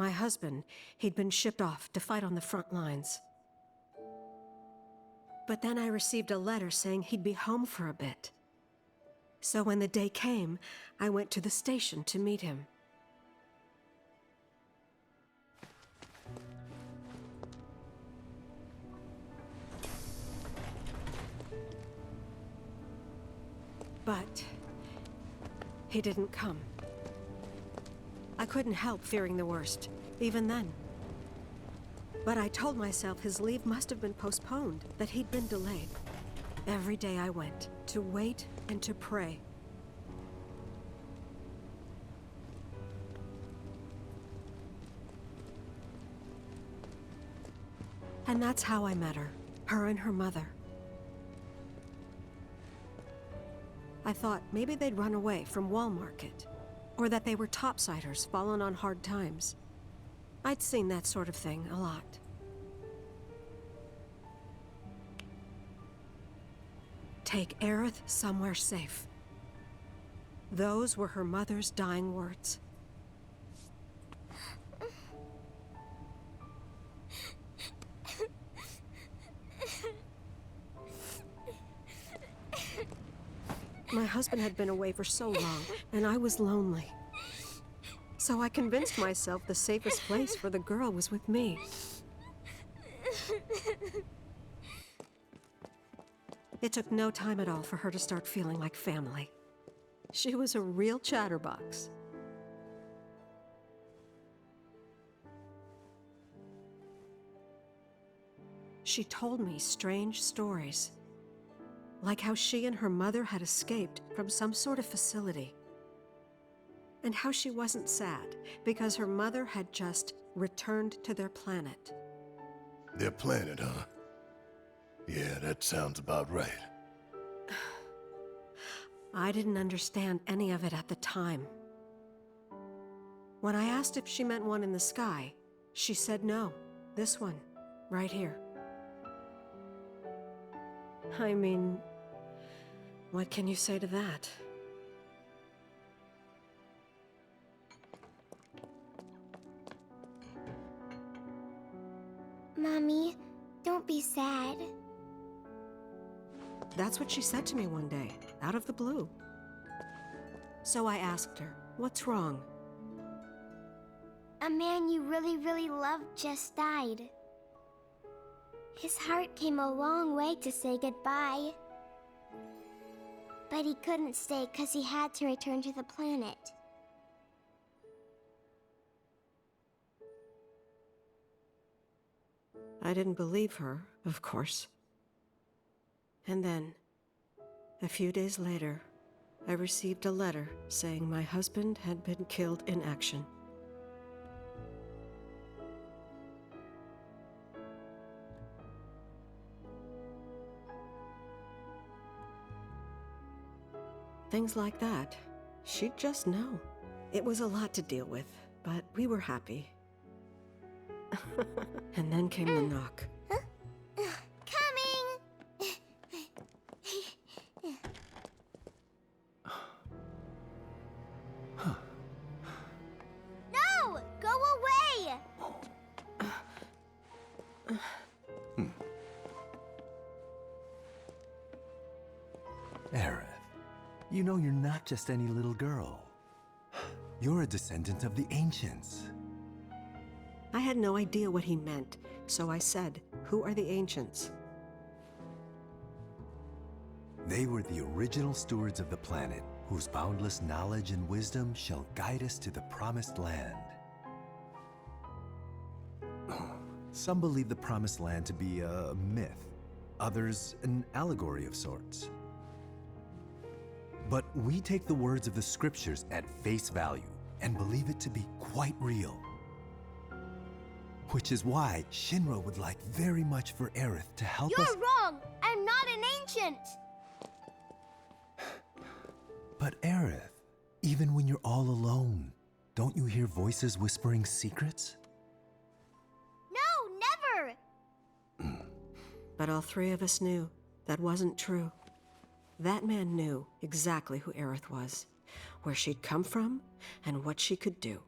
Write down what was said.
My husband, he'd been shipped off to fight on the front lines. But then I received a letter saying he'd be home for a bit. So when the day came, I went to the station to meet him. But he didn't come. I couldn't help fearing the worst, even then. But I told myself his leave must have been postponed, that he'd been delayed. Every day I went, to wait and to pray. And that's how I met her and her mother. I thought maybe they'd run away from Wall Market, or that they were topsiders fallen on hard times. I'd seen that sort of thing a lot. Take Aerith somewhere safe. Those were her mother's dying words. My husband had been away for so long, and I was lonely. So I convinced myself the safest place for the girl was with me. It took no time at all for her to start feeling like family. She was a real chatterbox. She told me strange stories, like how she and her mother had escaped from some sort of facility, and how she wasn't sad because her mother had just returned to their planet. Their planet, huh? Yeah, that sounds about right. I didn't understand any of it at the time. When I asked if she meant one in the sky, she said no, this one, right here. I mean, what can you say to that? Mommy, don't be sad. That's what she said to me one day, out of the blue. So I asked her, what's wrong? A man you really, really loved just died. His heart came a long way to say goodbye. But he couldn't stay because he had to return to the planet. I didn't believe her, of course. And then, a few days later, I received a letter saying my husband had been killed in action. Things like that, she'd just know. It was a lot to deal with, but we were happy. And then came the knock. Coming! No! Go away! Aerith, you know you're not just any little girl. You're a descendant of the Ancients. I had no idea what he meant, so I said, "Who are the Ancients?" They were the original stewards of the planet, whose boundless knowledge and wisdom shall guide us to the promised land. Some believe the promised land to be a myth, others an allegory of sorts. But we take the words of the scriptures at face value and believe it to be quite real. Which is why Shinra would like very much for Aerith to help us— You're wrong! I'm not an ancient! But Aerith, even when you're all alone, don't you hear voices whispering secrets? No, never! But all three of us knew that wasn't true. That man knew exactly who Aerith was, where she'd come from, and what she could do.